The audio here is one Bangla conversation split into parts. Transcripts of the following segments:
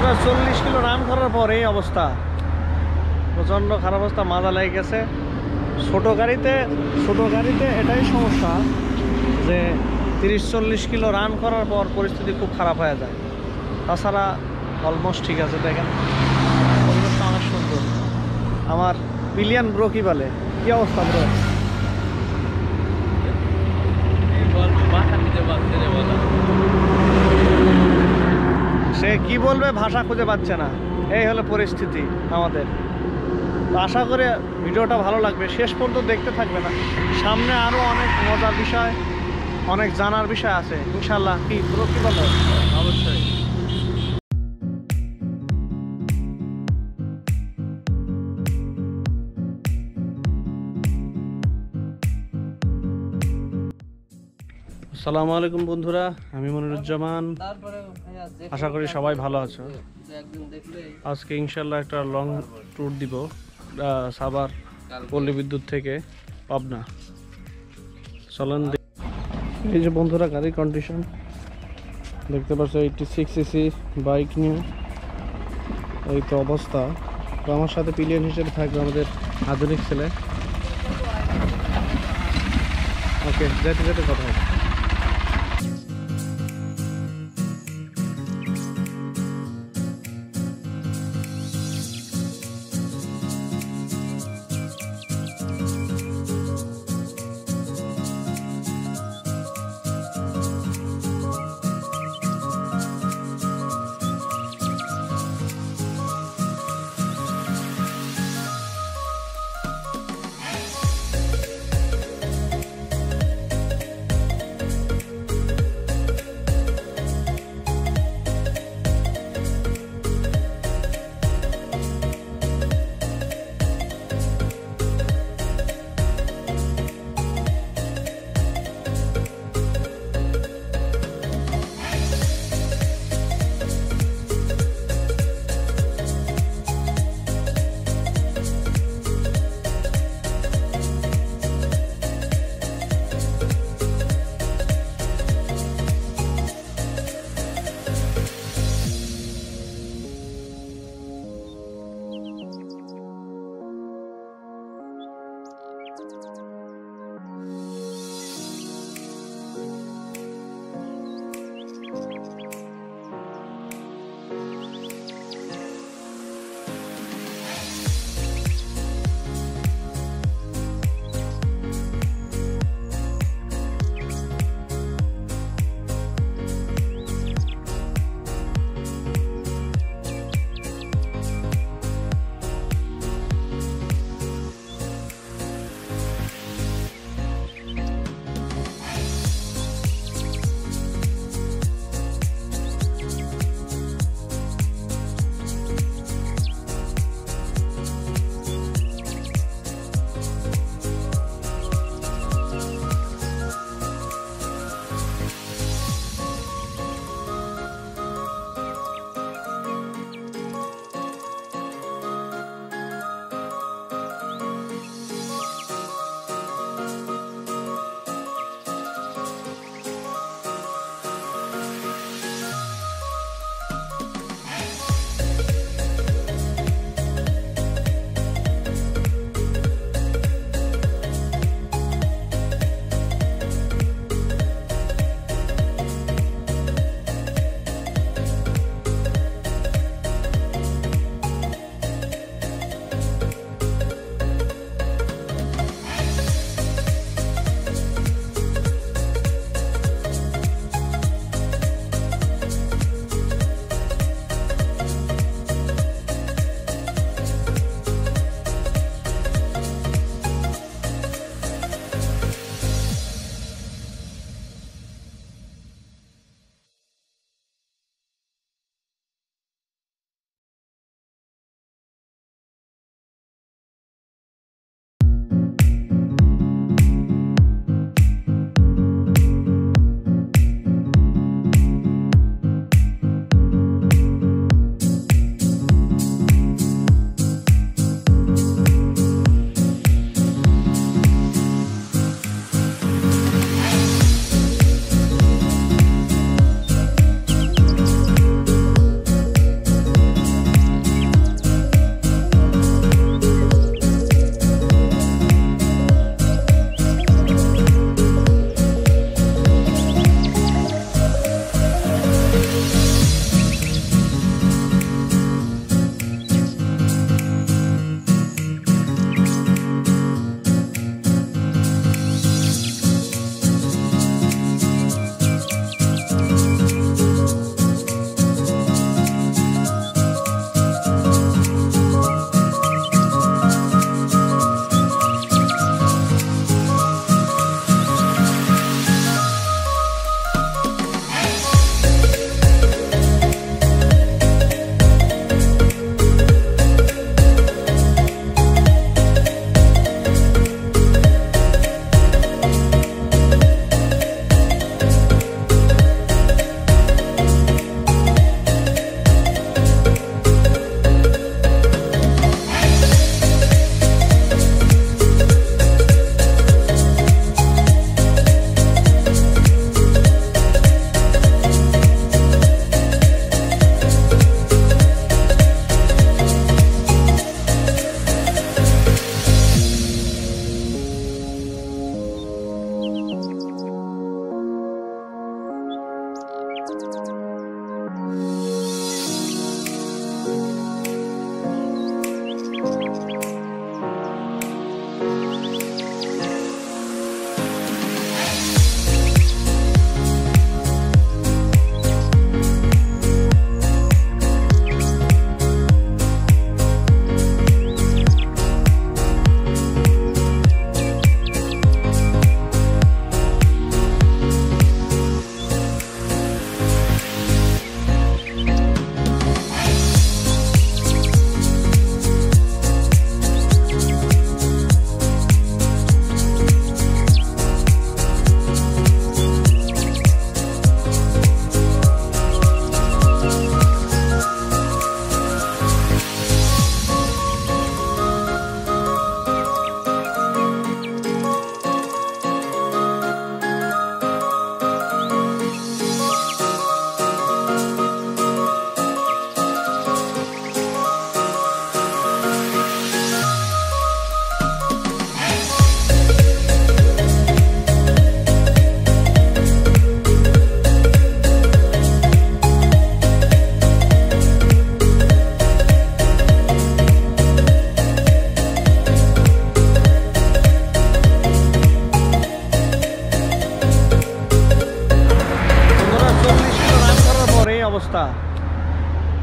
বন্ধুরা 40 কিলো রান করার পর এই অবস্থা, প্রচণ্ড খারাপ অবস্থা, মাজা লেগে গেছে। ছোট গাড়িতে এটাই সমস্যা যে 30-40 কিলো রান করার পর পরিস্থিতি খুব খারাপ হয়ে যায়। তাছাড়া অলমোস্ট ঠিক আছে। দেখেন পরিবেশটা অনেক সুন্দর। আমার পিলিয়ান ব্রো কি বলে, কি অবস্থা ব্রো? সে কি বলবে, ভাষা খুঁজে পাচ্ছে না। এই হলো পরিস্থিতি আমাদের। তো আশা করে ভিডিওটা ভালো লাগবে, শেষ পর্যন্ত দেখতে থাকবে না। সামনে আরও অনেক মজার বিষয়, অনেক জানার বিষয় আছে ইনশাল্লাহ। কি পুরো কি বলো? অবশ্যই। আসসালামু আলাইকুম বন্ধুরা, আমি মনিরুজ্জামান। আশা করি সবাই ভালো আছো। আজকে ইনশাল্লাহ একটা লং ট্যুর দিব সাভার পল্লী বিদ্যুৎ থেকে পাবনা। চলেন। এই যে বন্ধুরা গাড়ির কন্ডিশন দেখতে পাচ্ছ, 86 সিসি বাইক নিয়ে এই তো অবস্থা। তো আমার সাথে পিলিয়ন হিসেবে থাকবে আমাদের আধুনিক ছেলে। ওকে, যেতে যেতে কথা হবে।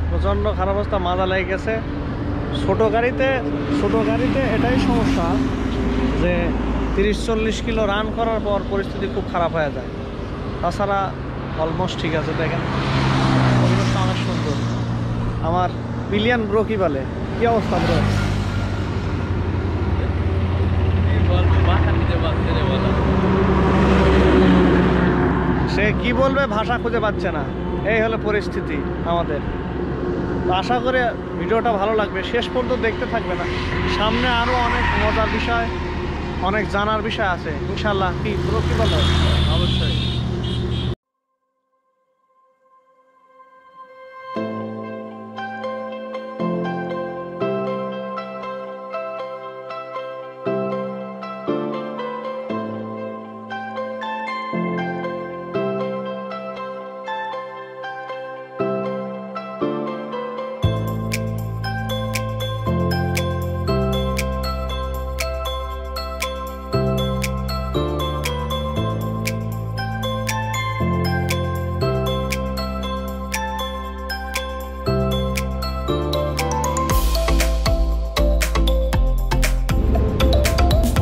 প্রচণ্ড খারাপ অবস্থা, মাজা লেগে গেছে। ছোটো গাড়িতে এটাই সমস্যা যে 30-40 কিলো রান করার পর পরিস্থিতি খুব খারাপ হয়ে যায়। তাছাড়া অলমোস্ট ঠিক আছে। দেখেন পরিবেশটা অনেক সুন্দর। আমার পিলিয়ান ব্রো কি বলে, কি অবস্থা ব্রো? সে কি বলবে, ভাষা খুঁজে পাচ্ছে না। এই হলো পরিস্থিতি আমাদের। তো আশা করে ভিডিওটা ভালো লাগবে, শেষ পর্যন্ত দেখতে থাকবে না। সামনে আরও অনেক মজার বিষয়, অনেক জানার বিষয় আছে ইনশাল্লাহ। কি ব্রো কি বলো? অবশ্যই।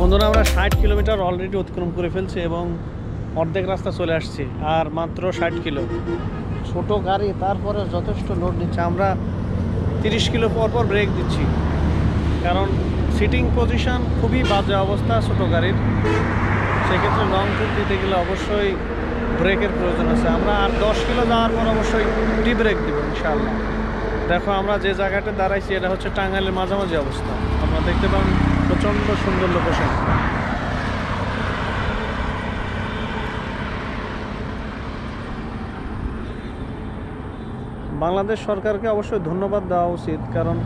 বন্ধুরা, আমরা 60 কিলোমিটার অলরেডি অতিক্রম করে ফেলছি এবং অর্ধেক রাস্তা চলে আসছি। আর মাত্র 60 কিলো। ছোট গাড়ি, তারপরে যথেষ্ট লোড নিচ্ছে। আমরা 30 কিলো পর পর ব্রেক দিচ্ছি, কারণ সিটিং পজিশন খুবই বাজে অবস্থা ছোট গাড়ির। সেক্ষেত্রে লং ট্যুর দিতে গেলে অবশ্যই ব্রেকের প্রয়োজন আছে। আমরা আর 10 কিলো যাওয়ার পর অবশ্যই টি ব্রেক দেবো ইনশাআল্লাহ। দেখো আমরা যে জায়গাটা দাঁড়াইছি এটা হচ্ছে টাঙ্গাইলের মাঝামাঝি অবস্থা। আপনারা দেখতে পান প্রচণ্ড সুন্দর লোকেশন। বাংলাদেশ সরকারকে অবশ্যই ধন্যবাদ দেওয়া উচিত, কারণ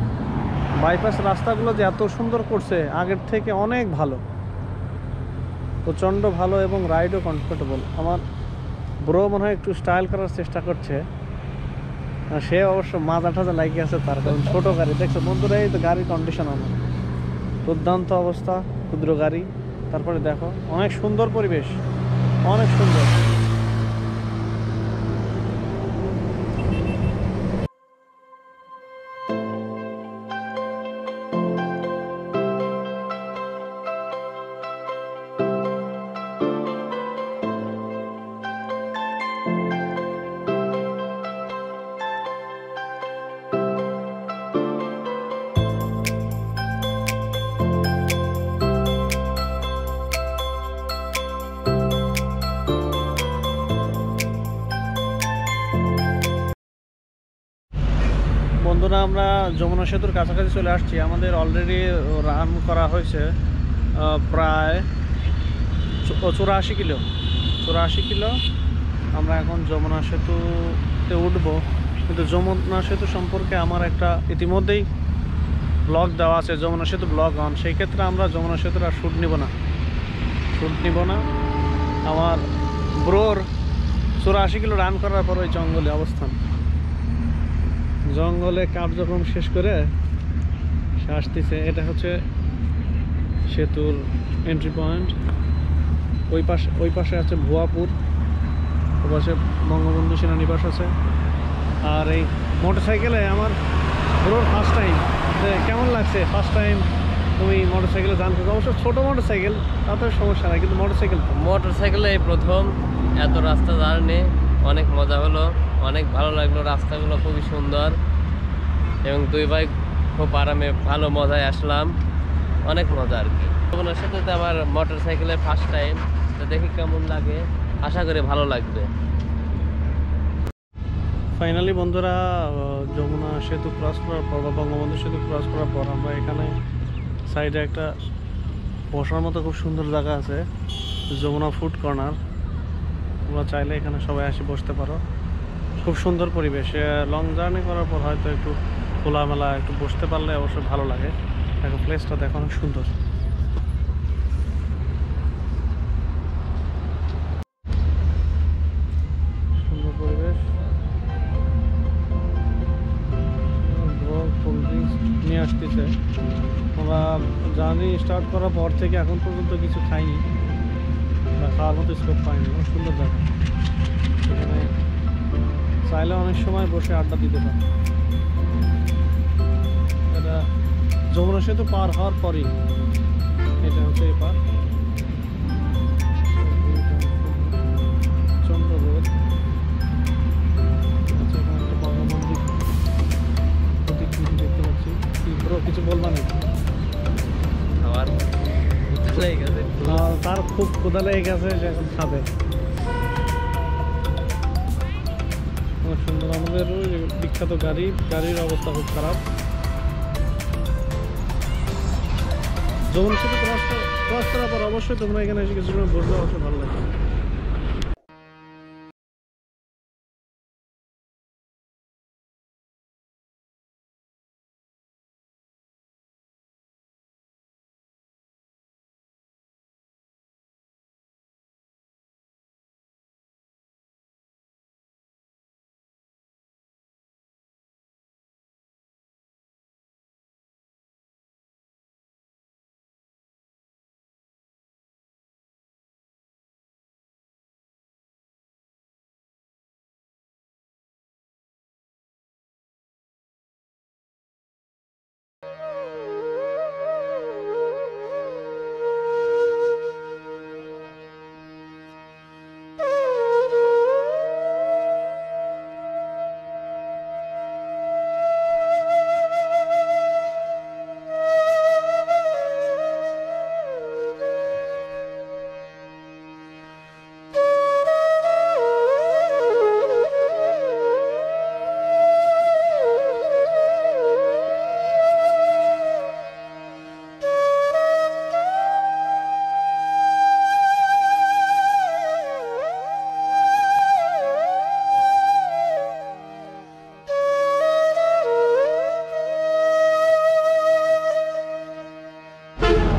বাইপাস রাস্তাগুলো যে এত সুন্দর করছে আগের থেকে অনেক ভালো, প্রচণ্ড ভালো এবং রাইডও কমফোর্টেবল। আমার ব্রো মনে হয় একটু স্টাইল করার চেষ্টা করছে, সে অবশ্য মাজা টাজা লাগিয়ে আছে তার, কারণ ছোটো গাড়ি। দেখছো বন্ধুরা, এই তো গাড়ির কন্ডিশন আমার দুর্দান্ত অবস্থা, ক্ষুদ্র গাড়ি। তারপরে দেখো অনেক সুন্দর পরিবেশ, অনেক সুন্দর। বন্ধুরা, আমরা যমুনা সেতুর কাছাকাছি চলে আসছি। আমাদের অলরেডি রান করা হয়েছে প্রায় 84 কিলো। 84 কিলো। আমরা এখন যমুনা সেতুতে উঠবো, কিন্তু যমুনা সেতু সম্পর্কে আমার একটা ইতিমধ্যেই ব্লগ দেওয়া আছে, যমুনা সেতু ব্লগ অন। সেই ক্ষেত্রে আমরা যমুনা সেতুর আর শ্যুট নিব না। আমার ব্রোর 84 কিলো রান করার পর ওই জঙ্গলে অবস্থান। জঙ্গলে কার্যক্রম শেষ করে সে আসতেছে। এটা হচ্ছে সেতুর এন্ট্রি পয়েন্ট। ওই পাশে আছে ভুয়াপুর, ওই পাশে বঙ্গবন্ধু সেনানিবাস আছে। আর এই মোটরসাইকেলে আমার পুরো ফার্স্ট টাইম। কেমন লাগছে ফার্স্ট টাইম তুমি মোটরসাইকেলে জানছো? অবশ্য ছোটো মোটরসাইকেল, তাতে সমস্যা নাই, কিন্তু মোটরসাইকেলে এই প্রথম এত রাস্তা জার্নি, অনেক মজা হলো, অনেক ভালো লাগলো। রাস্তাগুলো খুবই সুন্দর এবং দুই ভাই খুব আরামে ভালো মজায় আসলাম, অনেক মজা আর কি। যমুনার সাথে আমার মোটর সাইকেলে ফার্স্ট টাইম, তো দেখি কেমন লাগে, আশা করি ভালো লাগবে। ফাইনালি বন্ধুরা, যমুনা সেতু ক্রস করার পর বা বঙ্গবন্ধু সেতু ক্রস করার পর আমরা এখানে সাইডে একটা বসার মতো খুব সুন্দর জায়গা আছে, যমুনা ফুড কর্নার। তোমরা চাইলে এখানে সবাই এসে বসতে পারো। খুব সুন্দর পরিবেশ। লং জার্নি করার পর হয়তো একটু খোলামেলা একটু বসতে পারলে অবশ্যই ভালো লাগে। দেখো প্লেসটা দেখো, অনেক সুন্দর। সুন্দর পরিবেশ। কোল্ড ড্রিঙ্কস নিয়ে আসতেছে। আমরা জার্নি স্টার্ট করার পর থেকে এখন পর্যন্ত কিছু খাইনি বা খাওয়ার মতো স্কোপ পাইনি। সুন্দর জায়গা। এখানে চাইলে অনেক সময় বসে আড্ডা দিতে পারে। এটা যমুনা সেতু পার হওয়ার পরেই এটা হচ্ছে এই পার চন্দ্র রোড। দেখতে পাচ্ছি কিছু বলবা নাকি? তার খুব ক্ষুধা লেগে গেছে, সে এখন খাবে। অনেক সুন্দর। আমাদের বিখ্যাত গাড়ির অবস্থা খুব খারাপ। যমুনা সেতু ক্রস করার পর অবশ্যই তোমরা এখানে এসে কিছু সময় বসবে, অবশ্যই ভালো লাগবে।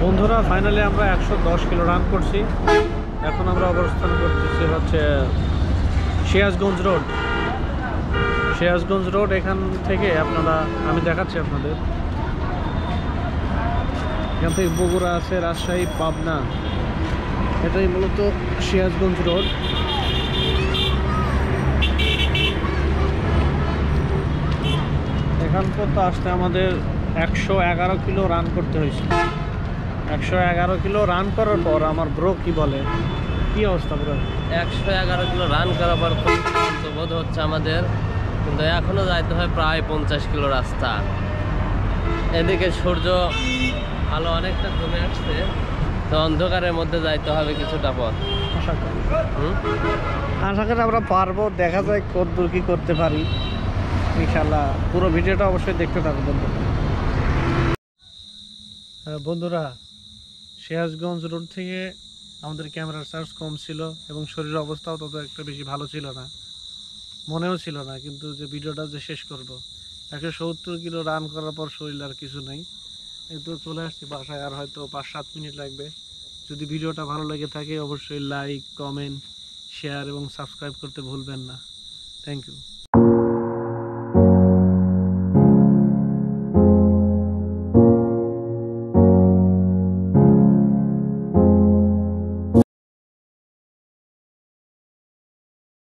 বন্ধুরা, ফাইনালি আমরা 110 কিলো রান করছি। এখন আমরা অবস্থান করতেছি হচ্ছে সিরাজগঞ্জ রোড। এখান থেকে আমি দেখাচ্ছি আপনাদের। এখান থেকে বগুড়া আছে, রাজশাহী, পাবনা। এটাই মূলত সিরাজগঞ্জ রোড। এখান পর্যন্ত আসতে আমাদের 111 কিলো রান করতে হয়েছে। 111 কিলো রান করার পর আমার ব্রো কি বলে, কি অবস্থা ব্রো? 111 কিলো রান করার পর খুব ক্লান্ত বোধ হচ্ছে আমাদের, কিন্তু এখনো যাইতে হয় প্রায় 50 কিলো রাস্তা। এদিকে সূর্য আলো অনেকটা কমে আসছে, তো অন্ধকারের মধ্যে যাইতে হবে কিছুটা পথ। আশা করি আমরা পারবো, দেখা যায় কতদূর কি করতে পারি ইনশাল্লাহ। পুরো ভিডিওটা অবশ্যই দেখতে থাকো বন্ধুরা। সিরাজগঞ্জ রোড থেকে আমাদের ক্যামেরার চার্জ কম ছিল এবং শরীরের অবস্থাও তত একটা বেশি ভালো ছিল না, মনেও ছিল না। কিন্তু যে ভিডিওটা যে শেষ করব, 170 কিলো রান করার পর শরীর আর কিছু নেই। এই তো চলে আসছি বাসায়, আর হয়তো 5-7 মিনিট লাগবে। যদি ভিডিওটা ভালো লেগে থাকে অবশ্যই লাইক, কমেন্ট, শেয়ার এবং সাবস্ক্রাইব করতে ভুলবেন না। Thank you.